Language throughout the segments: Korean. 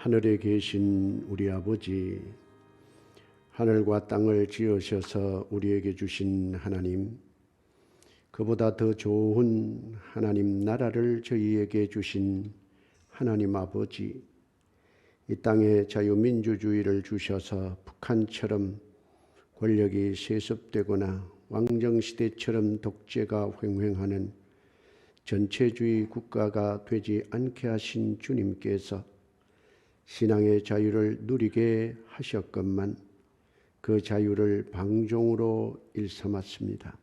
하늘에 계신 우리 아버지, 하늘과 땅을 지으셔서 우리에게 주신 하나님, 그보다 더 좋은 하나님 나라를 저희에게 주신 하나님 아버지, 이 땅에 자유민주주의를 주셔서 북한처럼 권력이 세습되거나 왕정시대처럼 독재가 횡행하는 전체주의 국가가 되지 않게 하신 주님께서 신앙의 자유를 누리게 하셨건만 그 자유를 방종으로 일삼았습니다.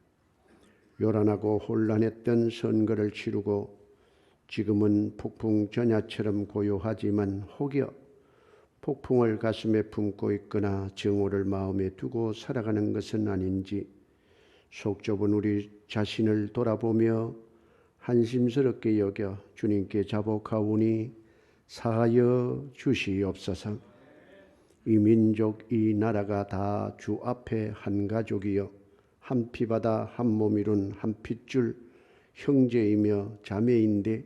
요란하고 혼란했던 선거를 치르고 지금은 폭풍 전야처럼 고요하지만 혹여 폭풍을 가슴에 품고 있거나 정오를 마음에 두고 살아가는 것은 아닌지 속 좁은 우리 자신을 돌아보며 한심스럽게 여겨 주님께 자복하오니 사하여 주시옵소서. 이 민족, 이 나라가 다 주 앞에 한 가족이요 한 피바다 한 몸 이룬 한 핏줄 형제이며 자매인데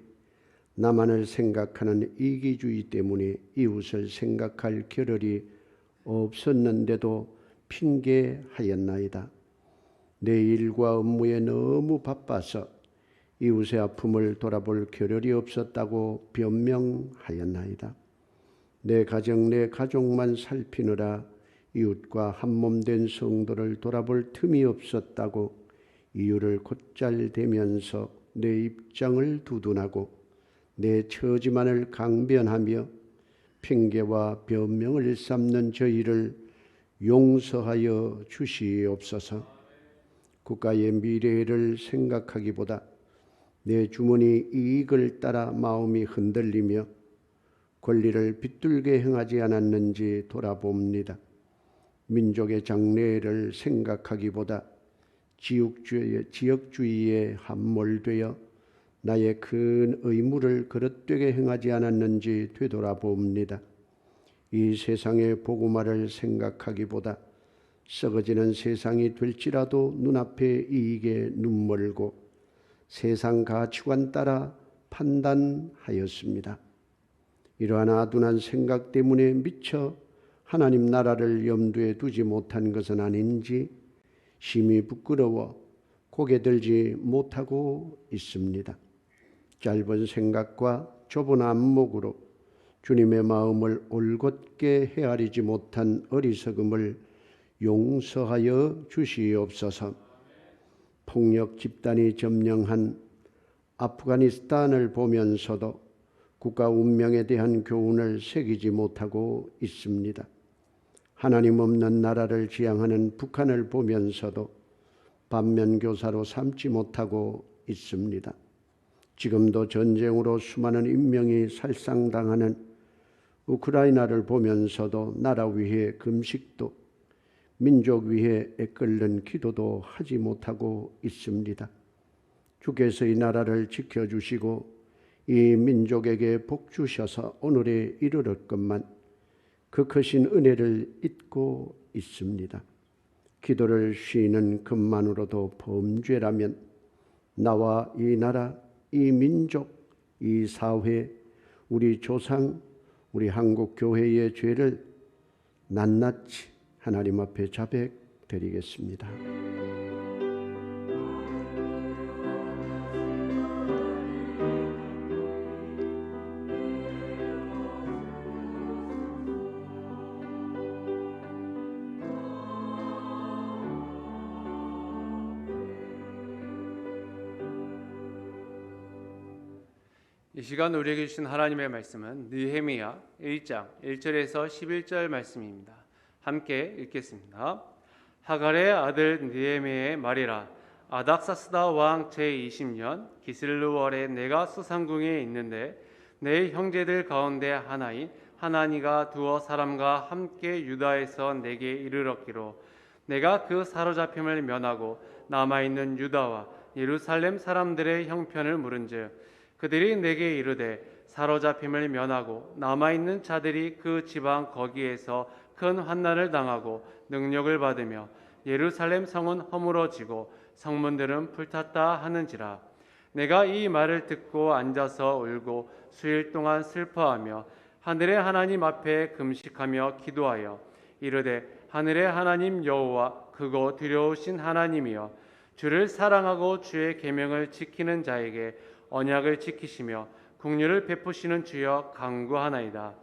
나만을 생각하는 이기주의 때문에 이웃을 생각할 겨를이 없었는데도 핑계하였나이다. 내 일과 업무에 너무 바빠서 이웃의 아픔을 돌아볼 겨를이 없었다고 변명하였나이다. 내 가정, 내 가족만 살피느라 이웃과 한몸 된 성도를 돌아볼 틈이 없었다고 이유를 곧잘 대면서 내 입장을 두둔하고 내 처지만을 강변하며 핑계와 변명을 삼는 저희를 용서하여 주시옵소서. 국가의 미래를 생각하기보다 내 주머니 이익을 따라 마음이 흔들리며 권리를 비뚤게 행하지 않았는지 돌아봅니다. 민족의 장래를 생각하기보다 지역주의에 함몰되어 나의 큰 의무를 그릇되게 행하지 않았는지 되돌아봅니다. 이 세상의 복음화를 생각하기보다 썩어지는 세상이 될지라도 눈앞의 이익에 눈멀고 세상 가치관 따라 판단하였습니다. 이러한 아둔한 생각 때문에 미처 하나님 나라를 염두에 두지 못한 것은 아닌지 심히 부끄러워 고개 들지 못하고 있습니다. 짧은 생각과 좁은 안목으로 주님의 마음을 올곧게 헤아리지 못한 어리석음을 용서하여 주시옵소서. 폭력 집단이 점령한 아프가니스탄을 보면서도 국가 운명에 대한 교훈을 새기지 못하고 있습니다. 하나님 없는 나라를 지향하는 북한을 보면서도 반면교사로 삼지 못하고 있습니다. 지금도 전쟁으로 수많은 인명이 살상당하는 우크라이나를 보면서도 나라 위해 금식도 민족 위해 애끓는 기도도 하지 못하고 있습니다. 주께서 이 나라를 지켜주시고 이 민족에게 복 주셔서 오늘에 이르렀건만 그 크신 은혜를 잊고 있습니다. 기도를 쉬는 것만으로도 범죄라면 나와 이 나라, 이 민족, 이 사회, 우리 조상, 우리 한국교회의 죄를 낱낱이 하나님 앞에 자백드리겠습니다. 이 시간 우리에게 주신 하나님의 말씀은 느헤미야 1장 1절에서 11절 말씀입니다. 함께 읽겠습니다. 하갈의 아들 느헤미야의 말이라. 아닥사스다 왕 제20년 기슬루월에 내가 수상궁에 있는데 내 형제들 가운데 하나인 하나니가 두어 사람과 함께 유다에서 내게 이르렀기로 내가 그 사로잡힘을 면하고 남아있는 유다와 예루살렘 사람들의 형편을 물은즉 그들이 내게 이르되 사로잡힘을 면하고 남아있는 자들이 그 지방 거기에서 큰 환난을 당하고 능력을 받으며 예루살렘 성은 허물어지고 성문들은 불탔다 하는지라. 내가 이 말을 듣고 앉아서 울고 수일 동안 슬퍼하며 하늘의 하나님 앞에 금식하며 기도하여 이르되 하늘의 하나님 여호와 크고 두려우신 하나님이여 주를 사랑하고 주의 계명을 지키는 자에게 언약을 지키시며 긍휼을 베푸시는 주여 간구하나이다.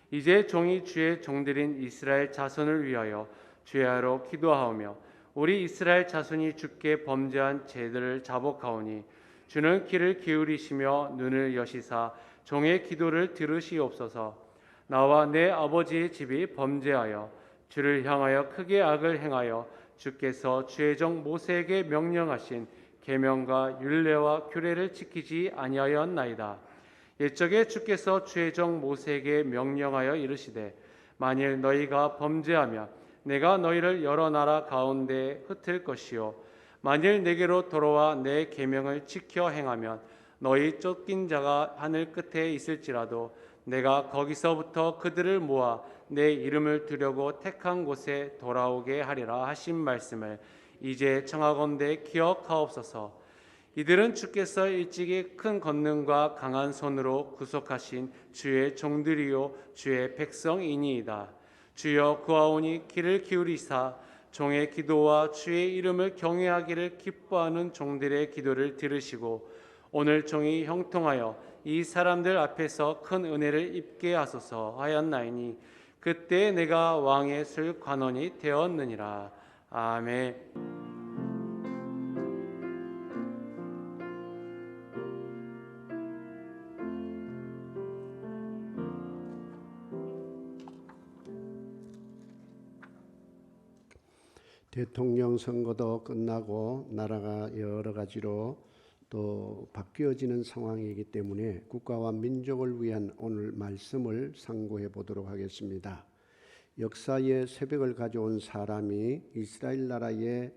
이제 종이 주의 종들인 이스라엘 자손을 위하여 주야로 기도하오며 우리 이스라엘 자손이 주께 범죄한 죄들을 자복하오니 주는 귀를 기울이시며 눈을 여시사 종의 기도를 들으시옵소서. 나와 내 아버지의 집이 범죄하여 주를 향하여 크게 악을 행하여 주께서 주의 종 모세에게 명령하신 계명과 율례와 규례를 지키지 아니하였나이다. 옛적에 주께서 주의 종 모세에게 명령하여 이르시되 만일 너희가 범죄하면 내가 너희를 여러 나라 가운데 흩을 것이요 만일 내게로 돌아와 내 계명을 지켜 행하면 너희 쫓긴 자가 하늘 끝에 있을지라도 내가 거기서부터 그들을 모아 내 이름을 두려고 택한 곳에 돌아오게 하리라 하신 말씀을 이제 청하건대 기억하옵소서. 이들은 주께서 일찍이 큰 권능과 강한 손으로 구속하신 주의 종들이요 주의 백성이니이다. 주여 구하오니 귀를 기울이사 종의 기도와 주의 이름을 경외하기를 기뻐하는 종들의 기도를 들으시고 오늘 종이 형통하여 이 사람들 앞에서 큰 은혜를 입게 하소서 하였나이니 그때 내가 왕의 술 관원이 되었느니라. 아멘. 대통령 선거도 끝나고 나라가 여러 가지로 또 바뀌어지는 상황이기 때문에 국가와 민족을 위한 오늘 말씀을 상고해 보도록 하겠습니다. 역사의 새벽을 가져온 사람이 이스라엘 나라에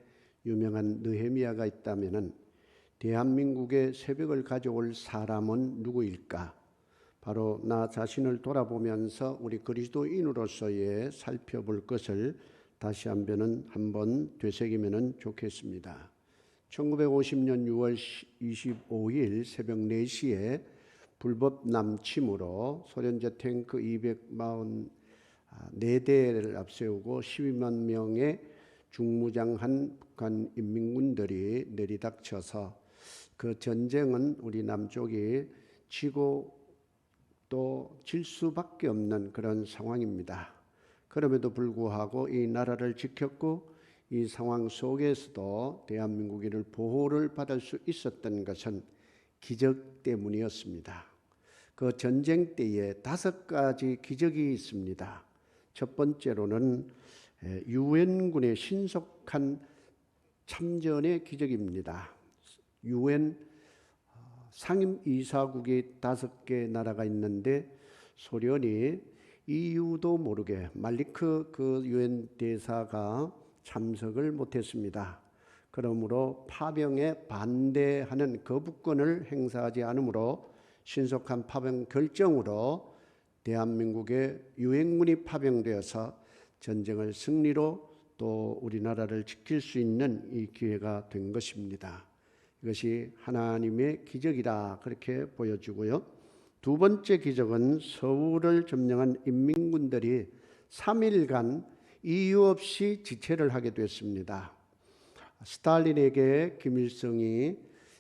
유명한 느헤미야가 있다면 대한민국의 새벽을 가져올 사람은 누구일까? 바로 나 자신을 돌아보면서 우리 그리스도인으로서의 살펴볼 것을 다시 한번 되새기면 좋겠습니다. 1950년 6월 25일 새벽 4시에 불법 남침으로 소련제 탱크 244대를 앞세우고 12만 명의 중무장한 북한 인민군들이 내리닥쳐서 그 전쟁은 우리 남쪽이 지고 또 질 수밖에 없는 그런 상황입니다. 그럼에도 불구하고 이 나라를 지켰고 이 상황 속에서도 대한민국인을 보호를 받을 수 있었던 것은 기적 때문이었습니다. 그 전쟁 때에 5가지 기적이 있습니다. 첫 번째로는 유엔군의 신속한 참전의 기적입니다. 유엔 상임이사국이 5개 나라가 있는데 소련이 이유도 모르게 말리크 그 유엔 대사가 참석을 못했습니다. 그러므로 파병에 반대하는 거부권을 행사하지 않으므로 신속한 파병 결정으로 대한민국의 유엔군이 파병되어서 전쟁을 승리로 또 우리나라를 지킬 수 있는 이 기회가 된 것입니다. 이것이 하나님의 기적이다 그렇게 보여지고요. 두 번째 기적은 서울을 점령한 인민군들이 3일간 이유 없이 지체를 하게 됐습니다. 스탈린에게 김일성이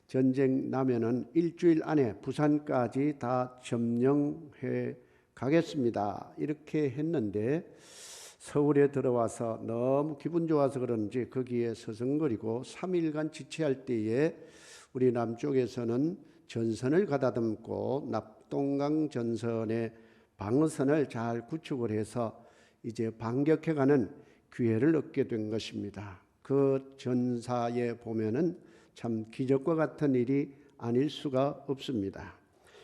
전쟁 나면은 일주일 안에 부산까지 다 점령해 가겠습니다. 이렇게 했는데 서울에 들어와서 너무 기분 좋아서 그런지 거기에 서성거리고 3일간 지체할 때에 우리 남쪽에서는 전선을 가다듬고 낙동강 전선의 방어선을 잘 구축을 해서 이제 반격해가는 기회를 얻게 된 것입니다. 그 전사에 보면은 참 기적과 같은 일이 아닐 수가 없습니다.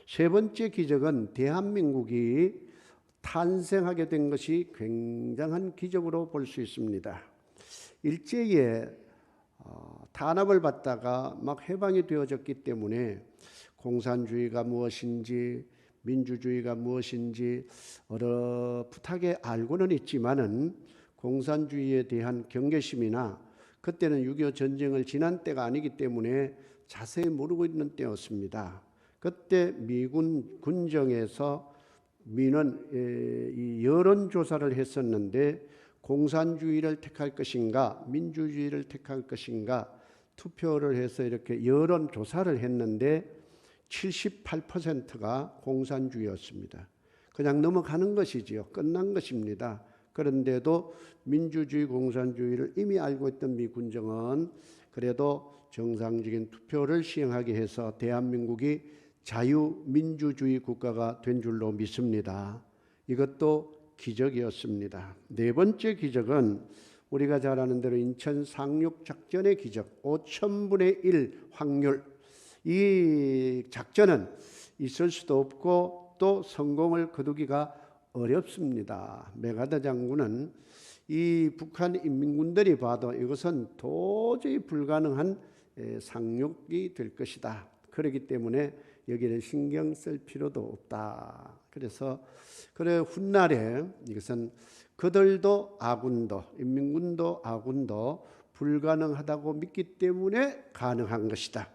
세 번째 기적은 대한민국이 탄생하게 된 것이 굉장한 기적으로 볼 수 있습니다. 일제에 탄압을 받다가 막 해방이 되어졌기 때문에 공산주의가 무엇인지 민주주의가 무엇인지 어렴풋하게 알고는 있지만은 공산주의에 대한 경계심이나 그때는 6.25 전쟁을 지난 때가 아니기 때문에 자세히 모르고 있는 때였습니다. 그때 미군 군정에서 민원 이 여론조사를 했었는데 공산주의를 택할 것인가 민주주의를 택할 것인가 투표를 해서 이렇게 여론조사를 했는데 78%가 공산주의였습니다. 그냥 넘어가는 것이지요. 끝난 것입니다. 그런데도 민주주의 공산주의를 이미 알고 있던 미군정은 그래도 정상적인 투표를 시행하게 해서 대한민국이 자유민주주의 국가가 된 줄로 믿습니다. 이것도 기적이었습니다. 네 번째 기적은 우리가 잘 아는 대로 인천 상륙작전의 기적, 5,000분의 1 확률. 이 작전은 있을 수도 없고 또 성공을 거두기가 어렵습니다. 메가더 장군은 이 북한 인민군들이 봐도 이것은 도저히 불가능한 상륙이 될 것이다. 그렇기 때문에 여기는 신경 쓸 필요도 없다. 그래서 그래 훗날에 이것은 그들도 아군도 인민군도 아군도 불가능하다고 믿기 때문에 가능한 것이다.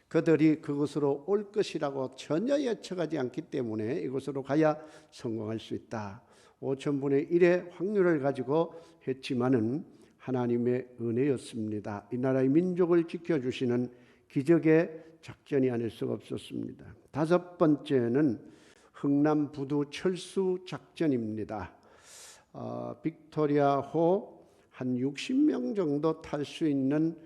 그들이 그것으로 올 것이라고 전혀 예측하지 않기 때문에 이것으로 가야 성공할 수 있다. 5,000분의 1의 확률을 가지고 했지만은 하나님의 은혜였습니다. 이 나라의 민족을 지켜주시는 기적의 작전이 아닐 수가 없었습니다. 다섯 번째는 흥남 부두 철수 작전입니다. 빅토리아호 한 60명 정도 탈 수 있는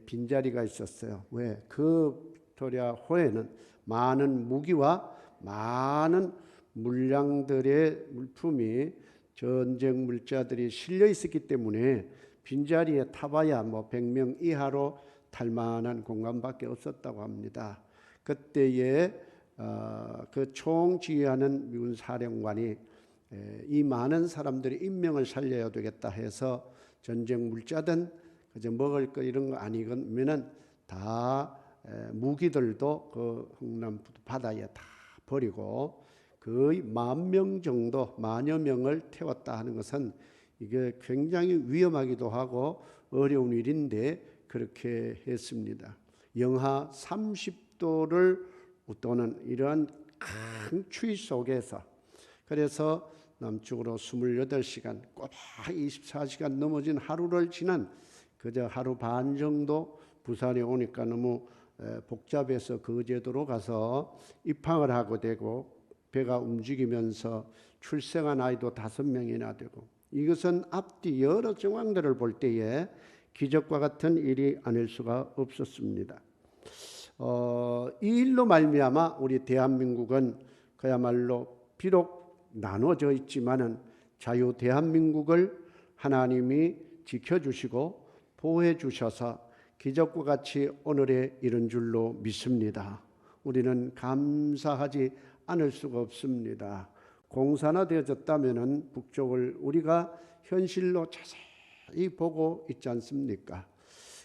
빈자리가 있었어요. 왜? 그 빅토리아호에는 많은 무기와 많은 물량들의 물품이 전쟁 물자들이 실려 있었기 때문에 빈자리에 타봐야 100명 이하로 탈 만한 공간밖에 없었다고 합니다. 그때에 그 총지휘하는 미군 사령관이 이 많은 사람들이 인명을 살려야 되겠다 해서 전쟁 물자든 그저 먹을 거 이런 거 아니면은 다 무기들도 그 흥남 바다에 다 버리고 거의 10,000명 정도 만여 명을 태웠다 하는 것은 이게 굉장히 위험하기도 하고 어려운 일인데 그렇게 했습니다. 영하 30도를 웃도는 이러한 큰 추위 속에서 그래서 남쪽으로 28시간 꼬박 24시간 넘어진 하루를 지난 그저 하루 반 정도 부산에 오니까 너무 복잡해서 거제도로 가서 입항을 하고 되고 배가 움직이면서 출생한 아이도 5명이나 되고 이것은 앞뒤 여러 정황들을 볼 때에 기적과 같은 일이 아닐 수가 없었습니다. 이 일로 말미암아 우리 대한민국은 그야말로 비록 나눠져 있지만은 자유 대한민국을 하나님이 지켜주시고 보호해 주셔서 기적과 같이 오늘에 이른 줄로 믿습니다. 우리는 감사하지 않을 수가 없습니다. 공산화되어졌다면은 북쪽을 우리가 현실로 자세히 보고 있지 않습니까?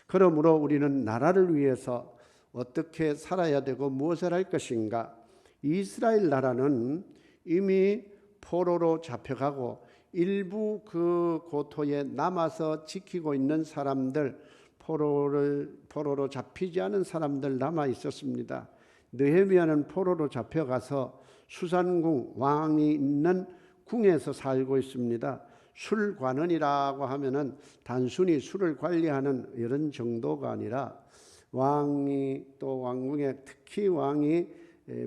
그러므로 우리는 나라를 위해서 어떻게 살아야 되고 무엇을 할 것인가? 이스라엘 나라는 이미 포로로 잡혀가고 일부 그 고토에 남아서 지키고 있는 사람들, 포로로 잡히지 않은 사람들 남아 있었습니다. 느헤미야는 포로로 잡혀가서 수산궁 왕이 있는 궁에서 살고 있습니다. 술관원이라고 하면은 단순히 술을 관리하는 이런 정도가 아니라 왕이 또 왕궁에 특히 왕이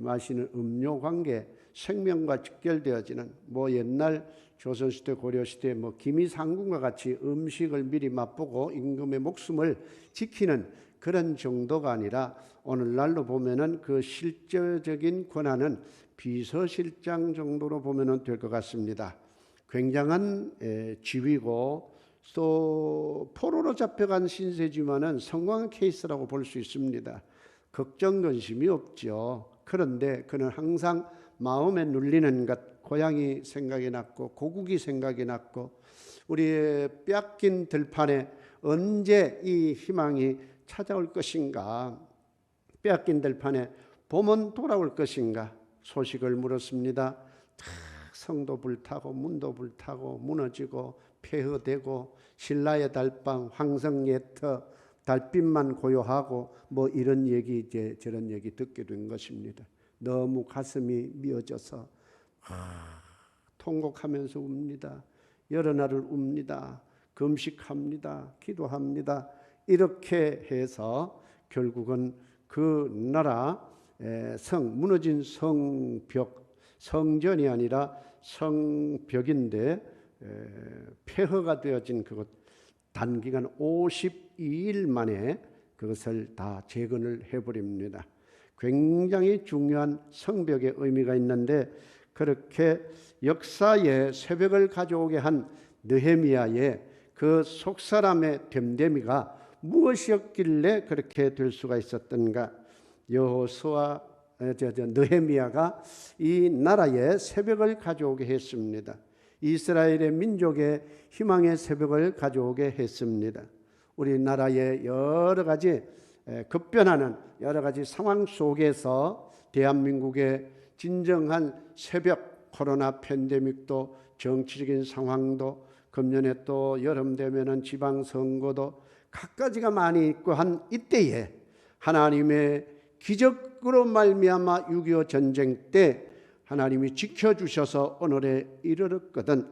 마시는 음료 관계 생명과 직결되어지는 옛날 조선시대 고려시대 기미상궁과 같이 음식을 미리 맛보고 임금의 목숨을 지키는 그런 정도가 아니라 오늘날로 보면은 그 실제적인 권한은 비서실장 정도로 보면은 될 것 같습니다. 굉장한 지위고 또 포로로 잡혀간 신세지만은 성공한 케이스라고 볼 수 있습니다. 걱정 근심이 없죠. 그런데 그는 항상 마음에 눌리는 것, 고향이 생각이 났고 고국이 생각이 났고 우리의 뺏긴 들판에 언제 이 희망이 찾아올 것인가, 뺏긴 들판에 봄은 돌아올 것인가 소식을 물었습니다. 성도 불타고 문도 불타고 무너지고 폐허되고 신라의 달방 황성예터 달빛만 고요하고 이런 얘기 저런 얘기 듣게 된 것입니다. 너무 가슴이 미어져서 통곡하면서 웁니다. 여러 날을 웁니다. 금식합니다. 기도합니다. 이렇게 해서 결국은 그 나라 무너진 성전이 아니라 성벽인데 폐허가 되어진 그것 단기간 52일 만에 그것을 다 재건을 해버립니다. 굉장히 중요한 성벽의 의미가 있는데 그렇게 역사의 새벽을 가져오게 한 느헤미야의 그 속사람의 됨됨이가 무엇이었길래 그렇게 될 수가 있었던가? 느헤미야가 이 나라에 새벽을 가져오게 했습니다. 이스라엘의 민족의 희망의 새벽을 가져오게 했습니다. 우리나라의 여러 가지 급변하는 여러 가지 상황 속에서 대한민국의 진정한 새벽, 코로나 팬데믹도 정치적인 상황도 금년에 또 여름 되면은 지방선거도 갖가지가 많이 있고 한 이때에 하나님의 기적으로 말미암아 6.25 전쟁 때 하나님이 지켜주셔서 오늘에 이르렀거든.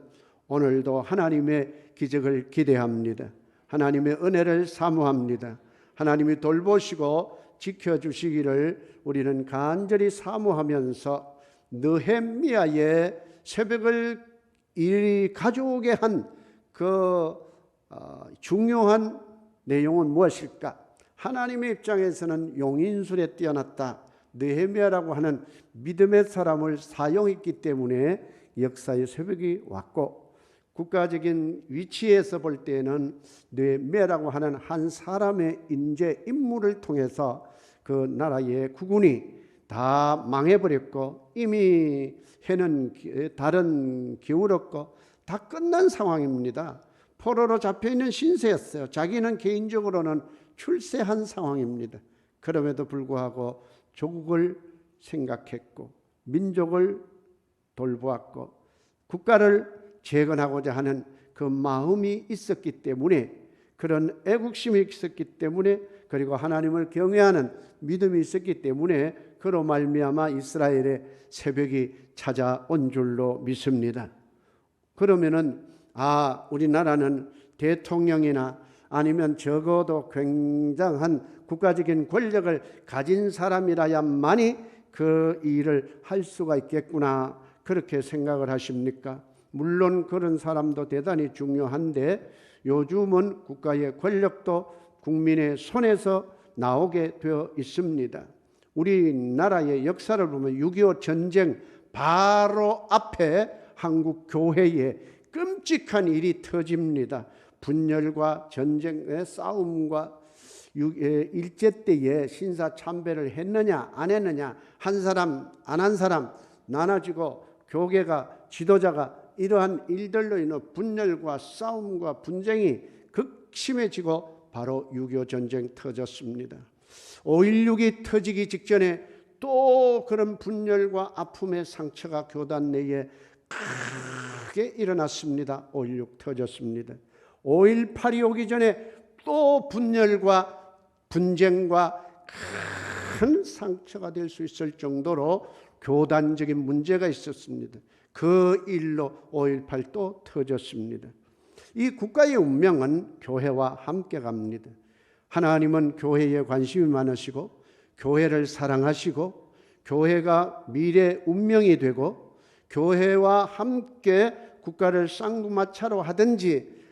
오늘도 하나님의 기적을 기대합니다. 하나님의 은혜를 사모합니다. 하나님이 돌보시고 지켜주시기를 우리는 간절히 사모하면서 느헤미야의 새벽을 이 가져오게 한 그 중요한 내용은 무엇일까? 하나님의 입장에서는 용인술에 뛰어났다. 느헤미야라고 하는 믿음의 사람을 사용했기 때문에 역사의 새벽이 왔고, 국가적인 위치에서 볼 때는 느헤미야라고 하는 한 사람의 인물을 통해서 그 나라의 국군이 다 망해버렸고 이미 해는 달은 기울었고 다 끝난 상황입니다. 포로로 잡혀있는 신세였어요. 자기는 개인적으로는 출세한 상황입니다. 그럼에도 불구하고 조국을 생각했고 민족을 돌보았고 국가를 재건하고자 하는 그 마음이 있었기 때문에, 그런 애국심이 있었기 때문에, 그리고 하나님을 경외하는 믿음이 있었기 때문에 그로 말미암아 이스라엘의 새벽이 찾아온 줄로 믿습니다. 그러면은 우리나라는 대통령이나 아니면 적어도 굉장한 국가적인 권력을 가진 사람이라야만이 그 일을 할 수가 있겠구나, 그렇게 생각을 하십니까? 물론 그런 사람도 대단히 중요한데 요즘은 국가의 권력도 국민의 손에서 나오게 되어 있습니다. 우리나라의 역사를 보면 6.25 전쟁 바로 앞에 한국 교회에 끔찍한 일이 터집니다. 분열과 전쟁의 싸움과 일제 때에 신사 참배를 했느냐 안 했느냐, 한 사람 안 한 사람 나눠지고 교계가 지도자가 이러한 일들로 인해 분열과 싸움과 분쟁이 극심해지고 바로 6.25 전쟁 터졌습니다. 5.16이 터지기 직전에 또 그런 분열과 아픔의 상처가 교단 내에 크게 일어났습니다. 5.16 터졌습니다. 5.18이 오기 전에 또 분열과 분쟁과 큰 상처가 될 수 있을 정도로 교단적인 문제가 있었습니다. 그 일로 5.18 또 터졌습니다. 이 국가의 운명은 교회와 함께 갑니다. 하나님은 교회에 관심이 많으시고 교회를 사랑하시고 교회가 미래 운명이 되고 교회와 함께 국가를 쌍두마차로 하든지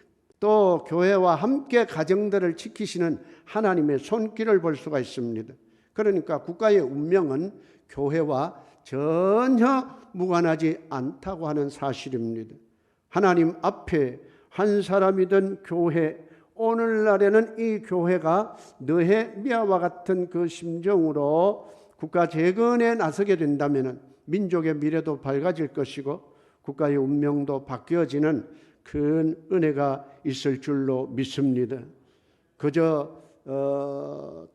또 교회와 함께 가정들을 지키시는 하나님의 손길을 볼 수가 있습니다. 그러니까 국가의 운명은 교회와 전혀 무관하지 않다고 하는 사실입니다. 하나님 앞에 한 사람이든 교회, 오늘날에는 이 교회가 느헤미야와 같은 그 심정으로 국가 재건에 나서게 된다면 민족의 미래도 밝아질 것이고 국가의 운명도 바뀌어지는 큰 은혜가 있을 줄로 믿습니다. 그저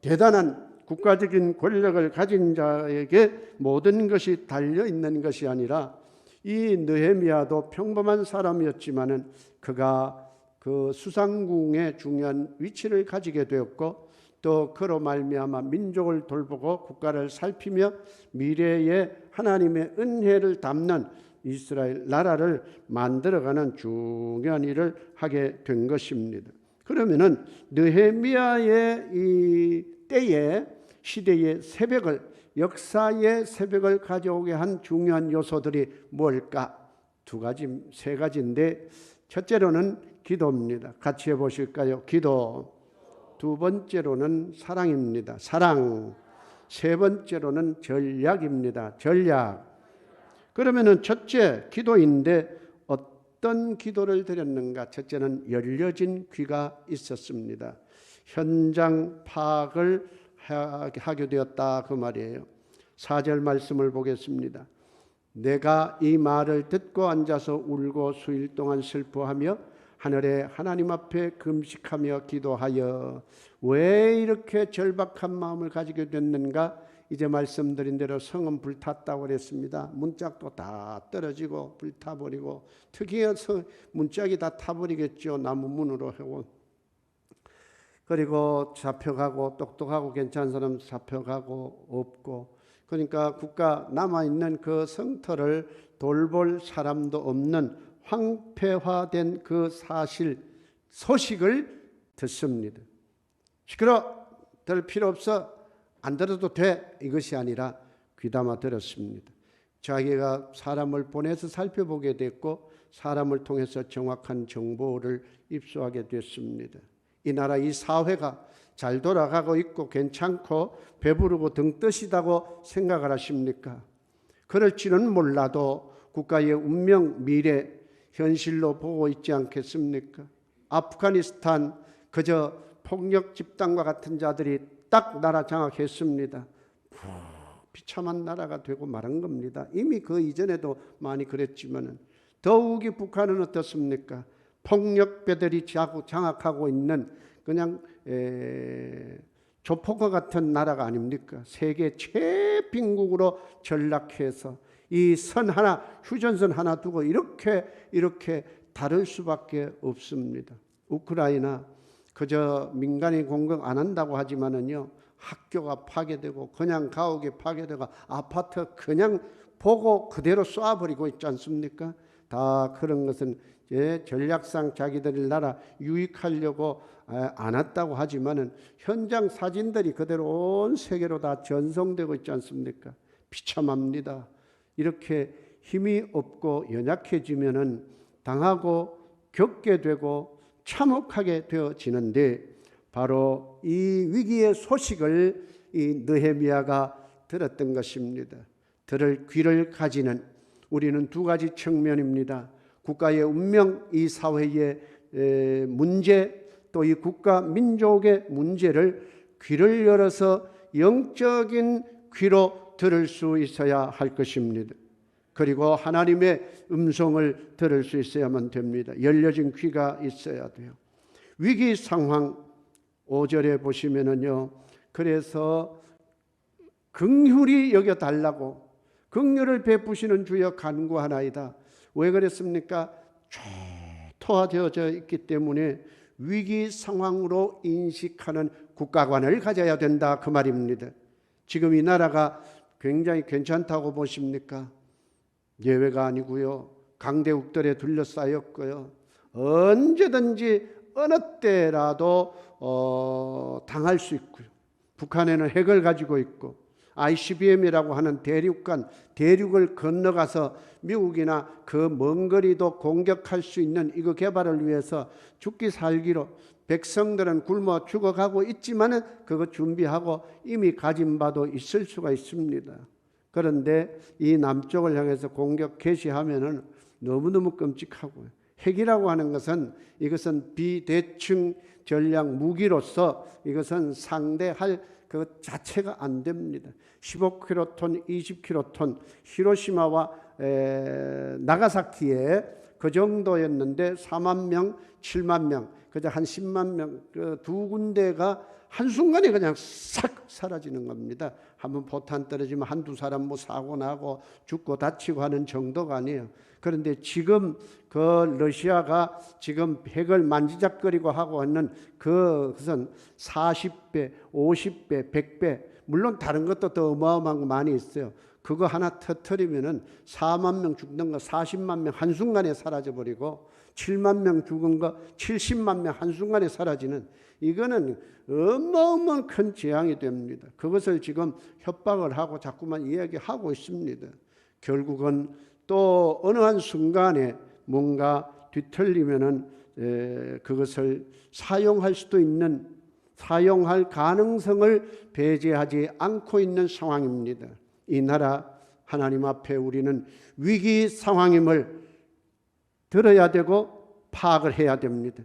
대단한 국가적인 권력을 가진 자에게 모든 것이 달려있는 것이 아니라 이 느헤미야도 평범한 사람이었지만은 그가 그 수상궁의 중요한 위치를 가지게 되었고 또 그로 말미암아 민족을 돌보고 국가를 살피며 미래에 하나님의 은혜를 담는 이스라엘 나라를 만들어가는 중요한 일을 하게 된 것입니다. 그러면은 느헤미야의 이 때에 시대의 새벽을, 역사의 새벽을 가져오게 한 중요한 요소들이 뭘까? 두 가지, 세 가지인데 첫째로는 기도입니다. 같이 해보실까요? 기도. 두 번째로는 사랑입니다. 사랑. 세 번째로는 전략입니다. 전략. 그러면은 첫째 기도인데 어떤 기도를 드렸는가? 첫째는 열려진 귀가 있었습니다. 현장 파악을 하게 되었다 그 말이에요. 4절 말씀을 보겠습니다. 내가 이 말을 듣고 앉아서 울고 수일 동안 슬퍼하며 하늘에 하나님 앞에 금식하며 기도하여. 왜 이렇게 절박한 마음을 가지게 됐는가? 이제 말씀드린 대로 성은 불탔다고 그랬습니다. 문짝도 다 떨어지고 불타버리고, 특히 문짝이 다 타버리겠죠. 나무 문으로 하고. 그리고 잡혀가고, 똑똑하고 괜찮은 사람 잡혀가고 없고, 그러니까 국가 남아있는 그 성터를 돌볼 사람도 없는 황폐화된 그 사실, 소식을 듣습니다. 시끄러, 들 필요 없어, 안 들어도 돼, 이것이 아니라 귀담아 들었습니다. 자기가 사람을 보내서 살펴보게 됐고 사람을 통해서 정확한 정보를 입수하게 됐습니다. 이 나라, 이 사회가 잘 돌아가고 있고 괜찮고 배부르고 등 뜨시다고 생각을 하십니까? 그럴지는 몰라도 국가의 운명, 미래, 현실로 보고 있지 않겠습니까? 아프가니스탄 그저 폭력 집단과 같은 자들이 딱 나라 장악했습니다. 비참한 나라가 되고 말한 겁니다. 이미 그 이전에도 많이 그랬지만은 더욱이 북한은 어떻습니까? 폭력배들이 장악하고 있는 그냥 조폭과 같은 나라가 아닙니까? 세계 최빈국으로 전락해서 이 선 하나, 휴전선 하나 두고 이렇게 다를 수밖에 없습니다. 우크라이나 그저 민간이 공격 안 한다고 하지만은요, 학교가 파괴되고 그냥 가옥이 파괴되고 아파트 그냥 보고 그대로 쏴버리고 있지 않습니까? 다 그런 것은 전략상 자기들 나라 유익하려고 안 왔다고 하지만은 현장 사진들이 그대로 온 세계로 다 전송되고 있지 않습니까? 비참합니다. 이렇게 힘이 없고 연약해지면은 당하고 겪게 되고 참혹하게 되어지는데, 바로 이 위기의 소식을 이 느헤미야가 들었던 것입니다. 들을 귀를 가지는 우리는 두 가지 측면입니다. 국가의 운명, 이 사회의 문제, 또 이 국가 민족의 문제를 귀를 열어서 영적인 귀로 들을 수 있어야 할 것입니다. 그리고 하나님의 음성을 들을 수 있어야만 됩니다. 열려진 귀가 있어야 돼요. 위기 상황 5절에 보시면은요, 그래서 긍휼히 여겨달라고, 긍휼을 베푸시는 주여 간구하나이다. 왜 그랬습니까? 초토화되어져 있기 때문에 위기 상황으로 인식하는 국가관을 가져야 된다 그 말입니다. 지금 이 나라가 굉장히 괜찮다고 보십니까? 예외가 아니고요. 강대국들에 둘러싸였고요. 언제든지 어느 때라도 당할 수 있고요. 북한에는 핵을 가지고 있고 ICBM이라고 하는 대륙을 건너가서 미국이나 그 먼 거리도 공격할 수 있는 이거 개발을 위해서 죽기 살기로 백성들은 굶어 죽어가고 있지만은 그거 준비하고 이미 가진 바도 있을 수가 있습니다. 그런데 이 남쪽을 향해서 공격 개시하면은 너무너무 끔찍하고요. 핵이라고 하는 것은 이것은 비대칭 전략 무기로서 이것은 상대할 그 자체가 안 됩니다. 15킬로톤, 20킬로톤 히로시마와 나가사키에 그 정도였는데 4만 명, 7만 명, 그저 한 10만 명, 그 두 군데가 한순간에 그냥 싹 사라지는 겁니다. 한번 포탄 떨어지면 한두 사람 뭐 사고 나고 죽고 다치고 하는 정도가 아니에요. 그런데 지금 그 러시아가 지금 핵을 만지작거리고 하고 있는 그것은 40배, 50배, 100배, 물론 다른 것도 더 어마어마한 거 많이 있어요. 그거 하나 터뜨리면은 4만 명 죽는 거 40만 명 한순간에 사라져버리고 7만 명 죽은 거 70만 명 한순간에 사라지는 이거는 어마어마한 큰 재앙이 됩니다. 그것을 지금 협박을 하고 자꾸만 이야기하고 있습니다. 결국은 또 어느 한 순간에 뭔가 뒤틀리면은 그것을 사용할 수도 있는 사용할 가능성을 배제하지 않고 있는 상황입니다. 이 나라 하나님 앞에 우리는 위기 상황임을 들어야 되고 파악을 해야 됩니다.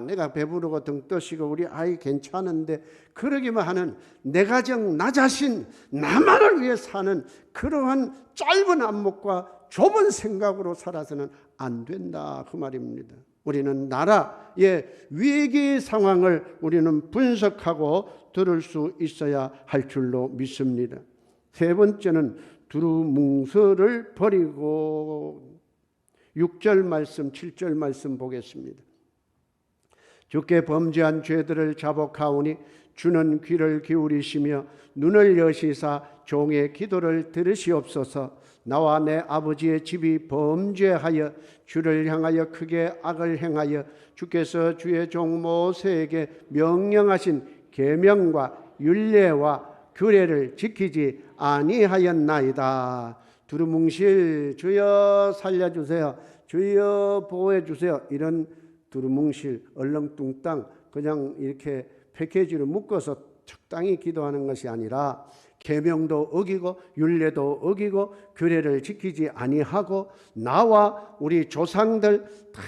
내가 배부르고 등 떠시고 우리 아이 괜찮은데 그러기만 하는 내 가정 나 자신 나만을 위해 사는 그러한 짧은 안목과 좁은 생각으로 살아서는 안 된다 그 말입니다. 우리는 나라의 위기 상황을 우리는 분석하고 들을 수 있어야 할 줄로 믿습니다. 세 번째는 두루뭉술을 버리고 6절 말씀 7절 말씀 보겠습니다. 주께 범죄한 죄들을 자복하오니 주는 귀를 기울이시며 눈을 여시사 종의 기도를 들으시옵소서. 나와 내 아버지의 집이 범죄하여 주를 향하여 크게 악을 행하여 주께서 주의 종 모세에게 명령하신 계명과 율례와 규례를 지키지 아니하였나이다. 두루뭉실 주여 살려주세요. 주여 보호해주세요. 이런 두루뭉실 얼렁뚱땅 그냥 이렇게 패키지로 묶어서 적당히 기도하는 것이 아니라 계명도 어기고 율례도 어기고 규례를 지키지 아니하고 나와 우리 조상들 다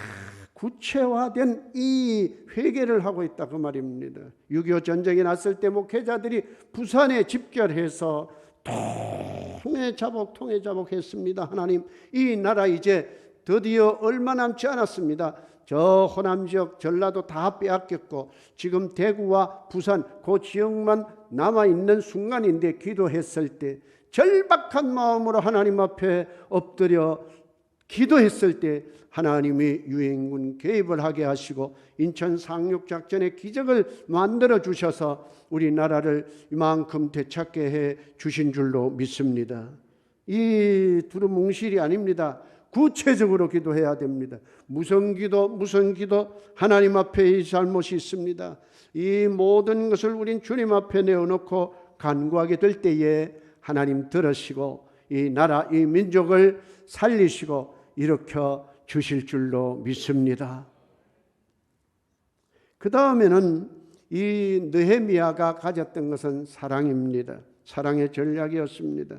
구체화된 이 회개를 하고 있다 그 말입니다. 6.25 전쟁이 났을 때 목회자들이 부산에 집결해서 통해 자복했습니다. 하나님 이 나라 이제 드디어 얼마 남지 않았습니다. 저 호남 지역 전라도 다 빼앗겼고 지금 대구와 부산 그 지역만 남아있는 순간인데 기도했을 때 절박한 마음으로 하나님 앞에 엎드려 기도했을 때 하나님이 유엔군 개입을 하게 하시고 인천 상륙작전의 기적을 만들어 주셔서 우리나라를 이만큼 되찾게 해 주신 줄로 믿습니다. 이 두루뭉실이 아닙니다. 구체적으로 기도해야 됩니다. 무슨 기도 하나님 앞에 이 잘못이 있습니다. 이 모든 것을 우린 주님 앞에 내어놓고 간구하게 될 때에 하나님 들으시고 이 나라 이 민족을 살리시고 일으켜 주실 줄로 믿습니다. 그 다음에는 이 느헤미야가 가졌던 것은 사랑입니다. 사랑의 전략이었습니다.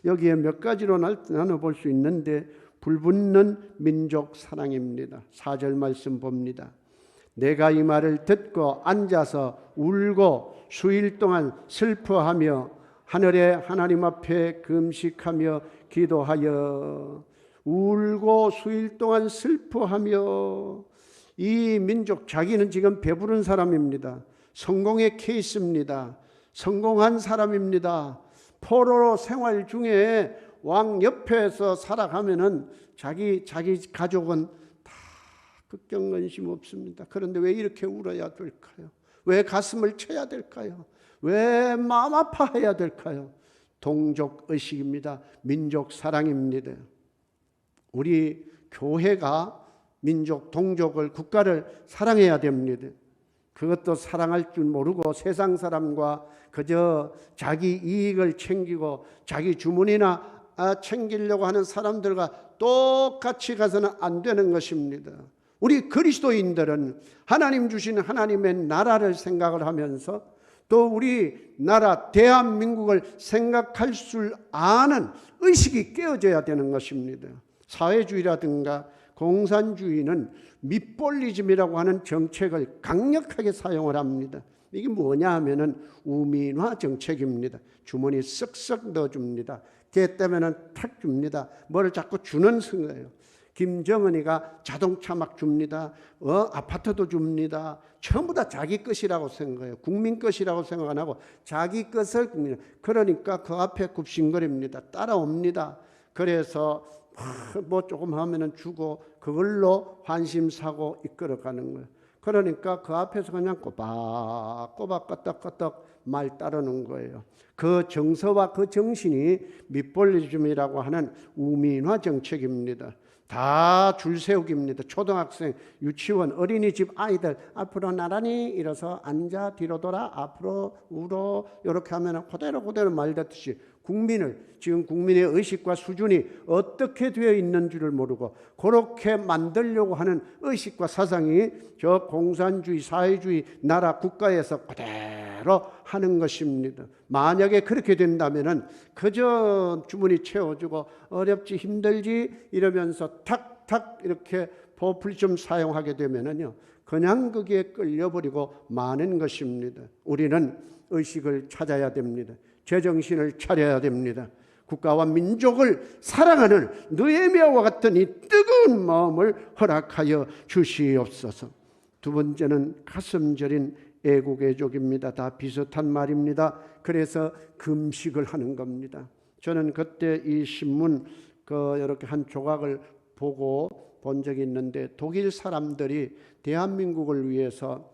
여기에 몇 가지로 나눠볼 수 있는데 불붙는 민족 사랑입니다. 4절 말씀 봅니다. 내가 이 말을 듣고 앉아서 울고 수일 동안 슬퍼하며 하늘의 하나님 앞에 금식하며 기도하여 울고 수일 동안 슬퍼하며 이 민족 자기는 지금 배부른 사람입니다. 성공의 케이스입니다. 성공한 사람입니다. 포로 생활 중에 왕 옆에서 살아가면은 자기 가족은 다 걱정근심 없습니다. 그런데 왜 이렇게 울어야 될까요? 왜 가슴을 쳐야 될까요? 왜 마음 아파해야 될까요? 동족 의식입니다. 민족 사랑입니다. 우리 교회가 민족, 동족을, 국가를 사랑해야 됩니다. 그것도 사랑할 줄 모르고 세상 사람과 그저 자기 이익을 챙기고 자기 주문이나 챙기려고 하는 사람들과 똑같이 가서는 안 되는 것입니다. 우리 그리스도인들은 하나님 주신 하나님의 나라를 생각을 하면서 또 우리 나라 대한민국을 생각할 줄 아는 의식이 깨어져야 되는 것입니다. 사회주의라든가 공산주의는 밑볼리즘이라고 하는 정책을 강력하게 사용을 합니다. 이게 뭐냐 하면은 우민화 정책입니다. 주머니 쓱쓱 넣어줍니다. 걔 때문에는 탁 줍니다. 뭘 자꾸 주는 거예요. 김정은이가 자동차 막 줍니다. 아파트도 줍니다. 전부 다 자기 것이라고 생각해요. 국민 것이라고 생각 안 하고 자기 것을 그러니까 그 앞에 굽신거립니다. 따라옵니다. 그래서 뭐 조금 하면은 주고 그걸로 환심 사고 이끌어가는 거예요. 그러니까 그 앞에서 그냥 꼬박꼬박 끄떡끄떡 말 따르는 거예요. 그 정서와 그 정신이 밑볼리즘이라고 하는 우민화 정책입니다. 다 줄 세우기입니다. 초등학생, 유치원, 어린이집 아이들 앞으로 나란히 일어서 앉아 뒤로 돌아 앞으로 우로 이렇게 하면 그대로 말 듣듯이 지금 국민의 의식과 수준이 어떻게 되어 있는 줄을 모르고 그렇게 만들려고 하는 의식과 사상이 저 공산주의, 사회주의 나라 국가에서 그대로 하는 것입니다. 만약에 그렇게 된다면은 그저 주머니 채워주고 어렵지 힘들지 이러면서 탁탁 이렇게 포퓰리즘 사용하게 되면은요 그냥 거기에 끌려버리고 마는 것입니다. 우리는 의식을 찾아야 됩니다. 제정신을 차려야 됩니다. 국가와 민족을 사랑하는 느헤미야와 같은 이 뜨거운 마음을 허락하여 주시옵소서. 두 번째는 가슴 저린 애국애족입니다. 다 비슷한 말입니다. 그래서 금식을 하는 겁니다. 저는 그때 이 신문 이렇게 한 조각을 보고 본 적이 있는데 독일 사람들이 대한민국을 위해서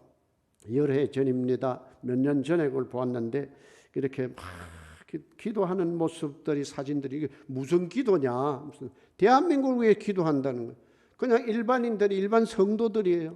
여러 해 전입니다. 몇 년 전에 그걸 보았는데 이렇게 막 기도하는 모습들이 사진들이 이게 무슨 기도냐? 무슨 대한민국을 위해 기도한다는 거예요. 그냥 일반인들이 일반 성도들이에요.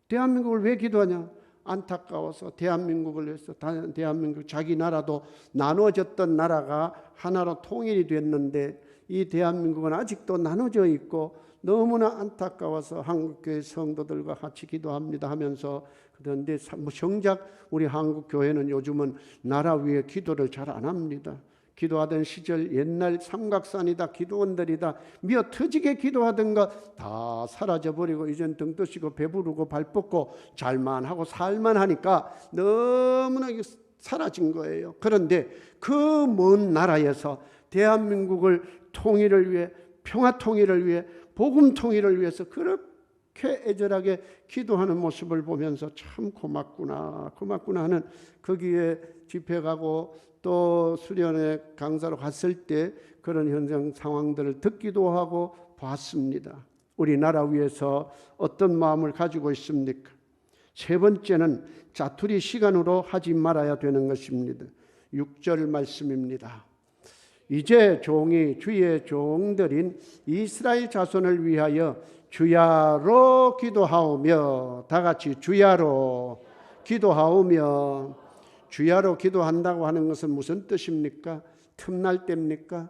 대한민국을 왜 기도하냐? 안타까워서 대한민국을 위해서 대한민국 자기 나라도 나눠졌던 나라가 하나로 통일이 됐는데 이 대한민국은 아직도 나눠져 있고 너무나 안타까워서 한국교회 성도들과 같이 기도합니다 하면서 그런데 정작 우리 한국교회는 요즘은 나라 위에 기도를 잘 안 합니다. 기도하던 시절 옛날 삼각산이다 기도원들이다 미어 터지게 기도하던 거 다 사라져버리고 이젠 등 뜨시고 배부르고 발 뻗고 잘만 하고 살만 하니까 너무나 사라진 거예요. 그런데 그 먼 나라에서 대한민국을 통일을 위해 평화 통일을 위해 복음 통일을 위해서 그렇게 애절하게 기도하는 모습을 보면서 참 고맙구나 하는 거기에 집회 가고 또 수련회 강사로 갔을 때 그런 현장 상황들을 듣기도 하고 봤습니다. 우리나라 위해서 어떤 마음을 가지고 있습니까? 세 번째는 자투리 시간으로 하지 말아야 되는 것입니다. 6절 말씀입니다. 이제 종이 주의 종들인 이스라엘 자손을 위하여 주야로 기도하오며 다 같이 주야로 기도하오며 주야로 기도한다고 하는 것은 무슨 뜻입니까? 틈날 때입니까?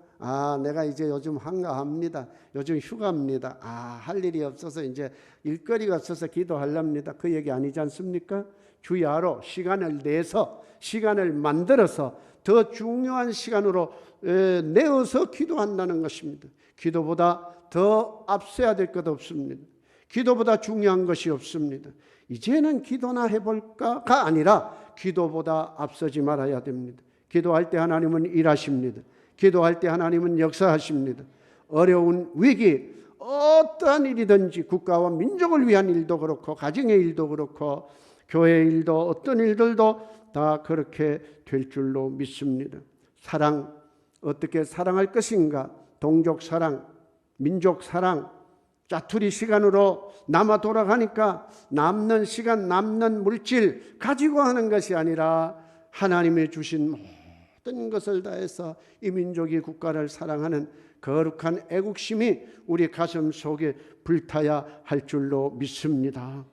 내가 이제 요즘 한가합니다. 요즘 휴가입니다. 할 일이 없어서 이제 일거리가 없어서 기도하렵니다. 그 얘기 아니지 않습니까? 주야로 시간을 내서 시간을 만들어서 더 중요한 시간으로 내어서 기도한다는 것입니다. 기도보다 더 앞서야 될 것 없습니다. 기도보다 중요한 것이 없습니다. 이제는 기도나 해볼까가 아니라 기도보다 앞서지 말아야 됩니다. 기도할 때 하나님은 일하십니다. 기도할 때 하나님은 역사하십니다. 어려운 위기, 어떠한 일이든지 국가와 민족을 위한 일도 그렇고 가정의 일도 그렇고 교회 일도 어떤 일들도 다 그렇게 될 줄로 믿습니다. 사랑, 어떻게 사랑할 것인가? 동족 사랑, 민족 사랑, 짜투리 시간으로 남아 돌아가니까 남는 시간, 남는 물질 가지고 하는 것이 아니라 하나님이 주신 모든 것을 다해서 이 민족이 국가를 사랑하는 거룩한 애국심이 우리 가슴 속에 불타야 할 줄로 믿습니다.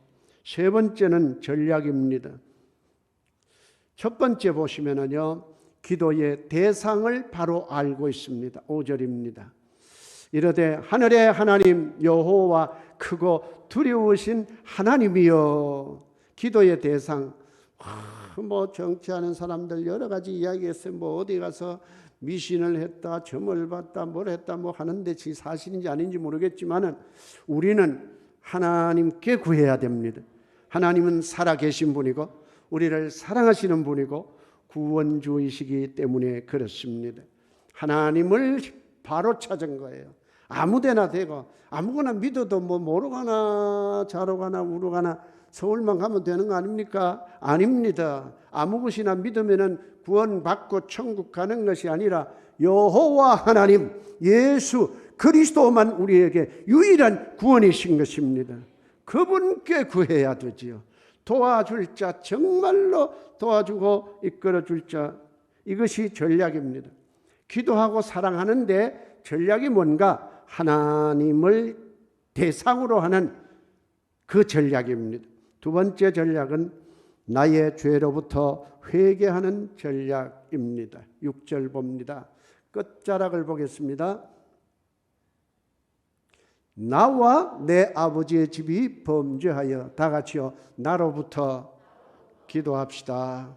세 번째는 전략입니다. 첫 번째 보시면은요, 기도의 대상을 바로 알고 있습니다. 5절입니다. 이르되 하늘의 하나님 여호와 크고 두려우신 하나님이여. 기도의 대상, 정치하는 사람들 여러 가지 이야기했어요. 어디 가서 미신을 했다, 점을 봤다, 뭘 했다 하는데 사실인지 아닌지 모르겠지만은 우리는 하나님께 구해야 됩니다. 하나님은 살아계신 분이고 우리를 사랑하시는 분이고 구원주이시기 때문에 그렇습니다. 하나님을 바로 찾은 거예요. 아무데나 되고 아무거나 믿어도 모르거나 자로가나 우로가나 서울만 가면 되는 거 아닙니까? 아닙니다. 아무 것이나 믿으면 구원받고 천국 가는 것이 아니라 여호와 하나님 예수 그리스도만 우리에게 유일한 구원이신 것입니다. 그분께 구해야 되지요. 도와줄 자, 정말로 도와주고 이끌어줄 자, 이것이 전략입니다. 기도하고 사랑하는데 전략이 뭔가? 하나님을 대상으로 하는 그 전략입니다. 두 번째 전략은 나의 죄로부터 회개하는 전략입니다. 6절 봅니다. 끝자락을 보겠습니다. 나와 내 아버지의 집이 범죄하여, 다 같이요, 나로부터 기도합시다.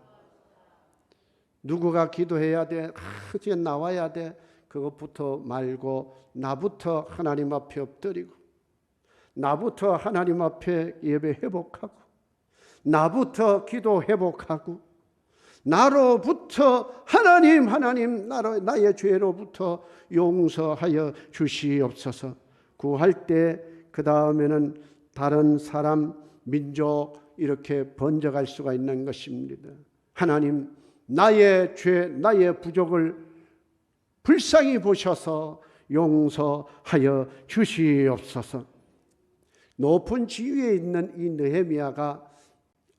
누구가 기도해야 돼? 이제 나와야 돼. 그것부터 말고 나부터 하나님 앞에 엎드리고, 나부터 하나님 앞에 예배 회복하고, 나부터 기도 회복하고, 나로부터 하나님 나의 죄로부터 용서하여 주시옵소서. 구할 때 그 다음에는 다른 사람, 민족 이렇게 번져갈 수가 있는 것입니다. 하나님, 나의 죄, 나의 부족을 불쌍히 보셔서 용서하여 주시옵소서. 높은 지위에 있는 이 느헤미야가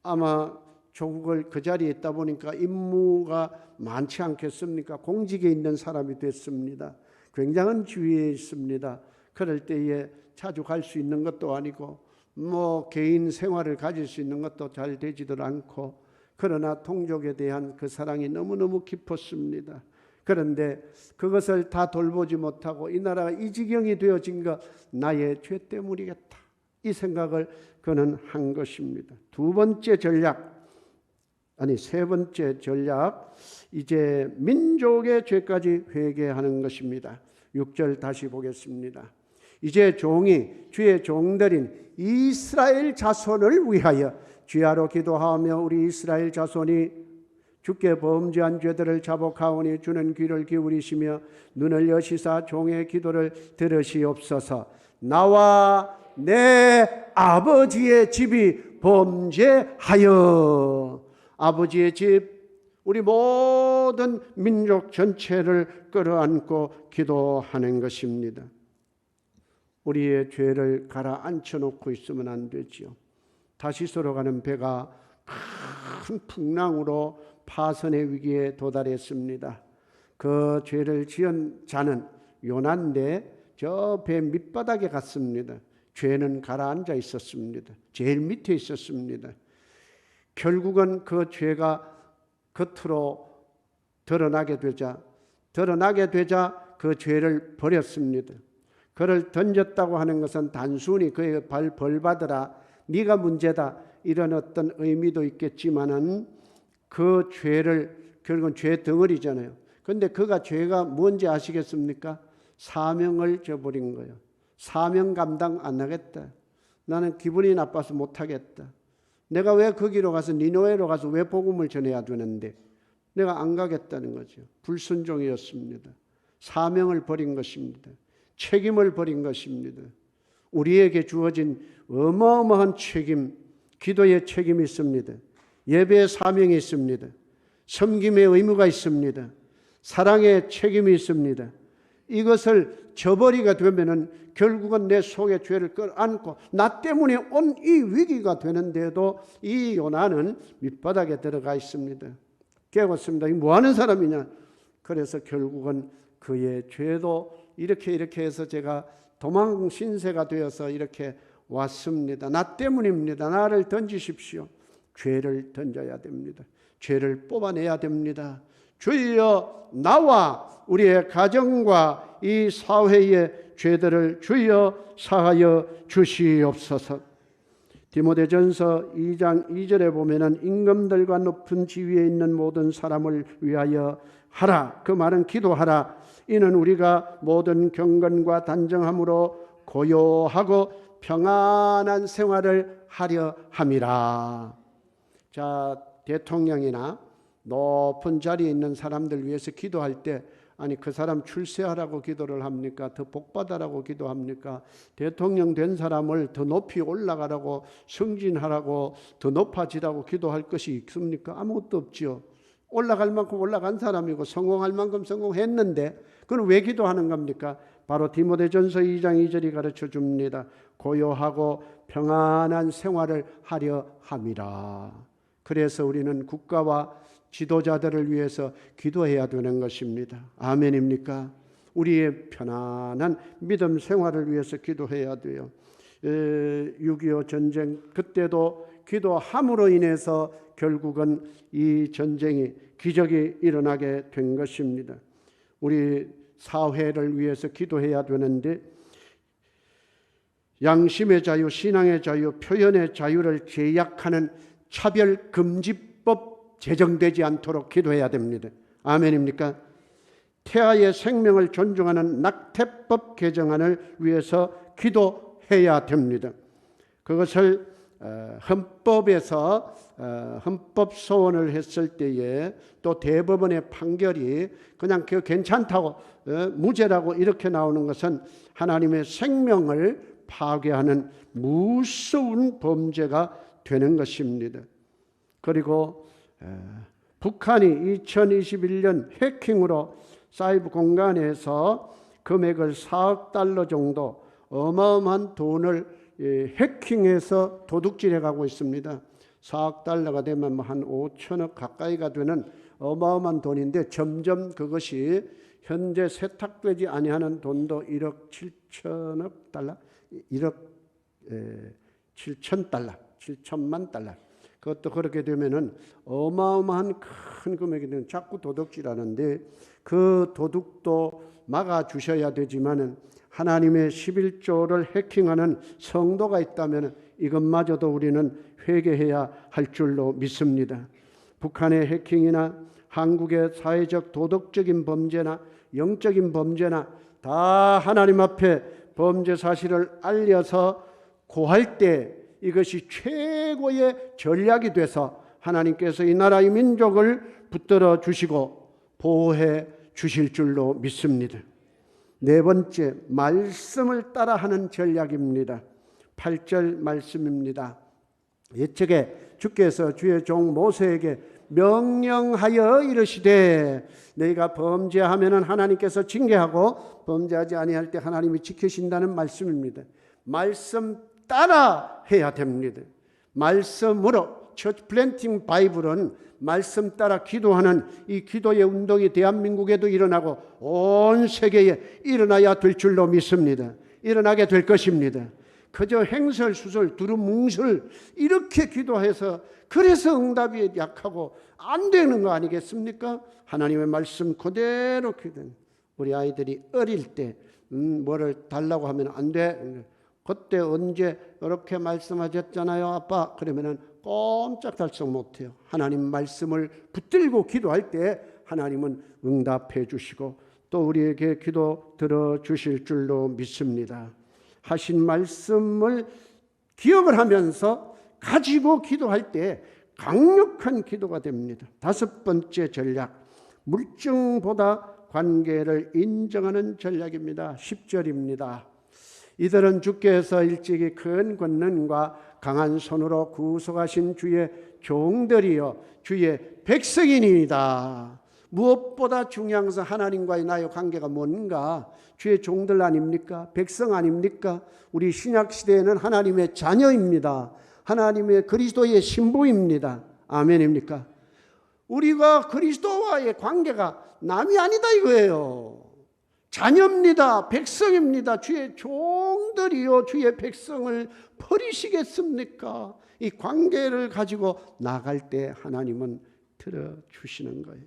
아마 조국을 그 자리에 있다 보니까 임무가 많지 않겠습니까? 공직에 있는 사람이 됐습니다. 굉장한 지위에 있습니다. 그럴 때에 자주 갈 수 있는 것도 아니고 개인 생활을 가질 수 있는 것도 잘 되지도 않고, 그러나 동족에 대한 그 사랑이 너무너무 깊었습니다. 그런데 그것을 다 돌보지 못하고 이 나라가 이 지경이 되어진 것, 나의 죄 때문이겠다, 이 생각을 그는 한 것입니다. 세 번째 전략, 이제 민족의 죄까지 회개하는 것입니다. 6절 다시 보겠습니다. 이제 주의 종들인 이스라엘 자손을 위하여 주야로 기도하며 우리 이스라엘 자손이 주께 범죄한 죄들을 자복하오니 주는 귀를 기울이시며 눈을 여시사 종의 기도를 들으시옵소서. 나와 내 아버지의 집이 범죄하여, 아버지의 집, 우리 모든 민족 전체를 끌어안고 기도하는 것입니다. 우리의 죄를 가라앉혀 놓고 있으면 안 되지요. 다시스로 가는 배가 큰 풍랑으로 파선의 위기에 도달했습니다. 그 죄를 지은 자는 요나인데 저 배 밑바닥에 갔습니다. 죄는 가라앉아 있었습니다. 제일 밑에 있었습니다. 결국은 그 죄가 겉으로 드러나게 되자 그 죄를 버렸습니다. 그를 던졌다고 하는 것은 단순히 그의 벌 받으라, 네가 문제다, 이런 어떤 의미도 있겠지만은 그 죄를, 결국은 죄 덩어리잖아요. 그런데 그가 죄가 뭔지 아시겠습니까? 사명을 저버린 거예요. 사명 감당 안 하겠다. 나는 기분이 나빠서 못하겠다. 내가 왜 거기로 가서, 니느웨로 가서 왜 복음을 전해야 되는데 내가 안 가겠다는 거죠. 불순종이었습니다. 사명을 버린 것입니다. 책임을 버린 것입니다. 우리에게 주어진 어마어마한 책임, 기도의 책임이 있습니다. 예배의 사명이 있습니다. 섬김의 의무가 있습니다. 사랑의 책임이 있습니다. 이것을 저버리게 되면은 결국은 내 속에 죄를 끌어안고 나 때문에 온 이 위기가 되는데도 이 요나는 밑바닥에 들어가 있습니다. 깨웠습니다. 이 뭐하는 사람이냐? 그래서 결국은 그의 죄도 이렇게 해서 제가 도망 신세가 되어서 이렇게 왔습니다. 나 때문입니다. 나를 던지십시오. 죄를 던져야 됩니다. 죄를 뽑아내야 됩니다. 주여, 나와 우리의 가정과 이 사회의 죄들을 주여 사하여 주시옵소서. 디모데전서 2장 2절에 보면은 임금들과 높은 지위에 있는 모든 사람을 위하여 하라. 그 말은 기도하라. 이는 우리가 모든 경건과 단정함으로 고요하고 평안한 생활을 하려 함이라. 자, 대통령이나 높은 자리에 있는 사람들 위해서 기도할 때, 아니 그 사람 출세하라고 기도를 합니까? 더 복받아라고 기도합니까? 대통령 된 사람을 더 높이 올라가라고, 승진하라고, 더 높아지라고 기도할 것이 있습니까? 아무것도 없죠. 올라갈 만큼 올라간 사람이고 성공할 만큼 성공했는데 그건 왜 기도하는 겁니까? 바로 디모데전서 2장 2절이 가르쳐 줍니다. 고요하고 평안한 생활을 하려 함이라. 그래서 우리는 국가와 지도자들을 위해서 기도해야 되는 것입니다. 아멘입니까? 우리의 편안한 믿음 생활을 위해서 기도해야 돼요. 6.25 전쟁 그때도 기도함으로 인해서 결국은 이 전쟁이 기적이 일어나게 된 것입니다. 우리 사회를 위해서 기도해야 되는데 양심의 자유, 신앙의 자유, 표현의 자유를 제약하는 차별금지법 제정되지 않도록 기도해야 됩니다. 아멘입니까? 태아의 생명을 존중하는 낙태법 개정안을 위해서 기도해야 됩니다. 그것을 헌법에서 헌법 소원을 했을 때에 또 대법원의 판결이 그냥 괜찮다고 무죄라고 이렇게 나오는 것은 하나님의 생명을 파괴하는 무서운 범죄가 되는 것입니다. 그리고 북한이 2021년 해킹으로 사이버 공간에서 금액을 4억 달러 정도 어마어마한 돈을 해킹해서 도둑질해 가고 있습니다. 4억 달러가 되면 한 5천억 가까이가 되는 어마어마한 돈인데 점점 그것이 현재 세탁되지 아니하는 돈도 1억 7천억 달러, 1억 7천 달러, 7천만 달러. 그것도 그렇게 되면은 어마어마한 큰 금액이 되는 자꾸 도둑질하는데 그 도둑도 막아 주셔야 되지만은 하나님의 11조를 해킹하는 성도가 있다면 이것마저도 우리는 회개해야 할 줄로 믿습니다. 북한의 해킹이나 한국의 사회적 도덕적인 범죄나 영적인 범죄나 다 하나님 앞에 범죄 사실을 알려서 고할 때 이것이 최고의 전략이 돼서 하나님께서 이 나라 이 민족을 붙들어 주시고 보호해 주실 줄로 믿습니다. 네 번째, 말씀을 따라하는 전략입니다. 8절 말씀입니다. 옛적에 주께서 주의 종 모세에게 명령하여 이르시되 너희가 범죄하면은 하나님께서 징계하고 범죄하지 아니할 때 하나님이 지키신다는 말씀입니다. 말씀 따라 해야 됩니다. 말씀으로 처치 플랜팅 바이블은 말씀 따라 기도하는 이 기도의 운동이 대한민국에도 일어나고 온 세계에 일어나야 될 줄로 믿습니다. 일어나게 될 것입니다. 그저 행설수설 두루뭉술 이렇게 기도해서 그래서 응답이 약하고 안 되는 거 아니겠습니까? 하나님의 말씀 그대로 기도해. 우리 아이들이 어릴 때 뭐를 달라고 하면 안 돼. 그때 언제 이렇게 말씀하셨잖아요 아빠. 그러면은 꼼짝 달싹 못해요. 하나님 말씀을 붙들고 기도할 때 하나님은 응답해 주시고 또 우리에게 기도 들어주실 줄로 믿습니다. 하신 말씀을 기억을 하면서 가지고 기도할 때 강력한 기도가 됩니다. 다섯 번째 전략, 물증보다 관계를 인정하는 전략입니다. 10절입니다. 이들은 주께서 일찍이 큰 권능과 강한 손으로 구속하신 주의 종들이요 주의 백성이니이다. 무엇보다 중요한 것은 하나님과의 나의 관계가 뭔가? 주의 종들 아닙니까? 백성 아닙니까? 우리 신약시대에는 하나님의 자녀입니다. 하나님의 그리스도의 신부입니다. 아멘입니까? 우리가 그리스도와의 관계가 남이 아니다 이거예요. 자녀입니다. 백성입니다. 주의 종들이요 주의 백성을 버리시겠습니까? 이 관계를 가지고 나갈 때 하나님은 들어주시는 거예요.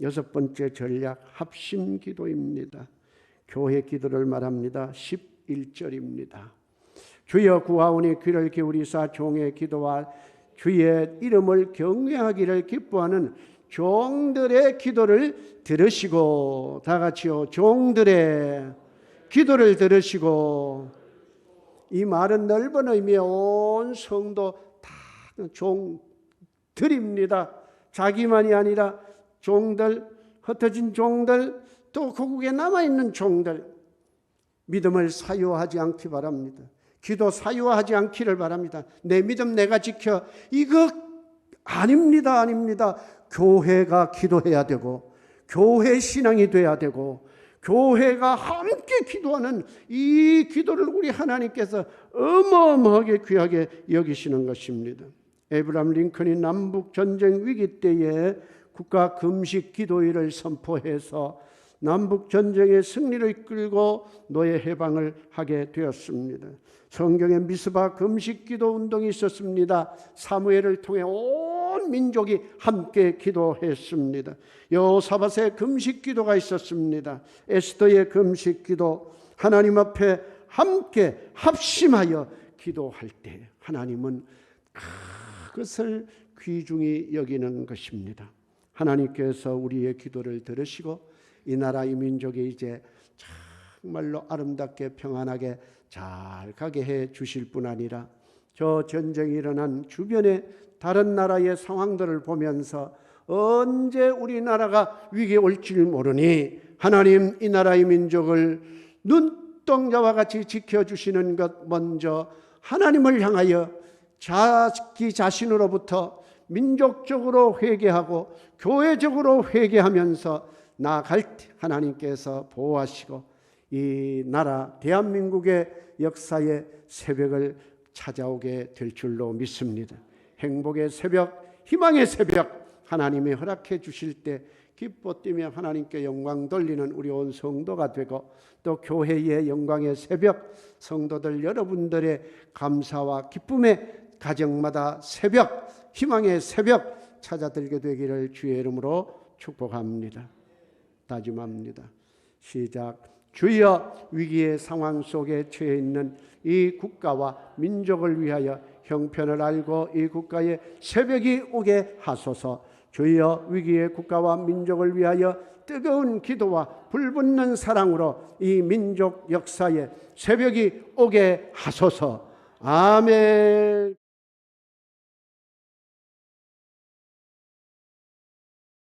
여섯 번째 전략, 합심기도입니다. 교회 기도를 말합니다. 11절입니다. 주여 구하오니 귀를 기울이사 종의 기도와 주의 이름을 경외하기를 기뻐하는 종들의 기도를 들으시고, 다 같이요, 종들의 기도를 들으시고. 이 말은 넓은 의미의 온 성도 다 종들입니다. 자기만이 아니라 종들, 흩어진 종들, 또 고국에 남아있는 종들, 믿음을 사유하지 않기 바랍니다. 기도 사유하지 않기를 바랍니다. 내 믿음 내가 지켜, 이거 아닙니다. 아닙니다. 교회가 기도해야 되고 교회 신앙이 돼야 되고 교회가 함께 기도하는 이 기도를 우리 하나님께서 어마어마하게 귀하게 여기시는 것입니다. 에이브라함 링컨이 남북 전쟁 위기 때에 국가 금식 기도일을 선포해서 남북 전쟁의 승리를 이끌고 노예 해방을 하게 되었습니다. 성경에 미스바 금식 기도 운동이 있었습니다. 사무엘을 통해 온 민족이 함께 기도했습니다. 여호사밧의 금식 기도가 있었습니다. 에스더의 금식 기도, 하나님 앞에 함께 합심하여 기도할 때 하나님은 그것을 귀중히 여기는 것입니다. 하나님께서 우리의 기도를 들으시고 이 나라 이 민족이 이제 정말로 아름답게 평안하게 잘 가게 해 주실 뿐 아니라 저 전쟁이 일어난 주변의 다른 나라의 상황들을 보면서 언제 우리나라가 위기에 올지 모르니 하나님 이 나라 이 민족을 눈동자와 같이 지켜주시는 것 먼저 하나님을 향하여 자기 자신으로부터 민족적으로 회개하고 교회적으로 회개하면서 나아갈 때 하나님께서 보호하시고 이 나라 대한민국의 역사의 새벽을 찾아오게 될 줄로 믿습니다. 행복의 새벽, 희망의 새벽 하나님이 허락해 주실 때 기뻐 뛰며 하나님께 영광 돌리는 우리 온 성도가 되고 또 교회의 영광의 새벽, 성도들 여러분들의 감사와 기쁨의 가정마다 새벽, 희망의 새벽 찾아들게 되기를 주의 이름으로 축복합니다. 다짐합니다. 시작. 주여, 위기의 상황 속에 처해 있는 이 국가와 민족을 위하여 형편을 알고 이 국가에 새벽이 오게 하소서. 주여, 위기의 국가와 민족을 위하여 뜨거운 기도와 불붙는 사랑으로 이 민족 역사에 새벽이 오게 하소서. 아멘.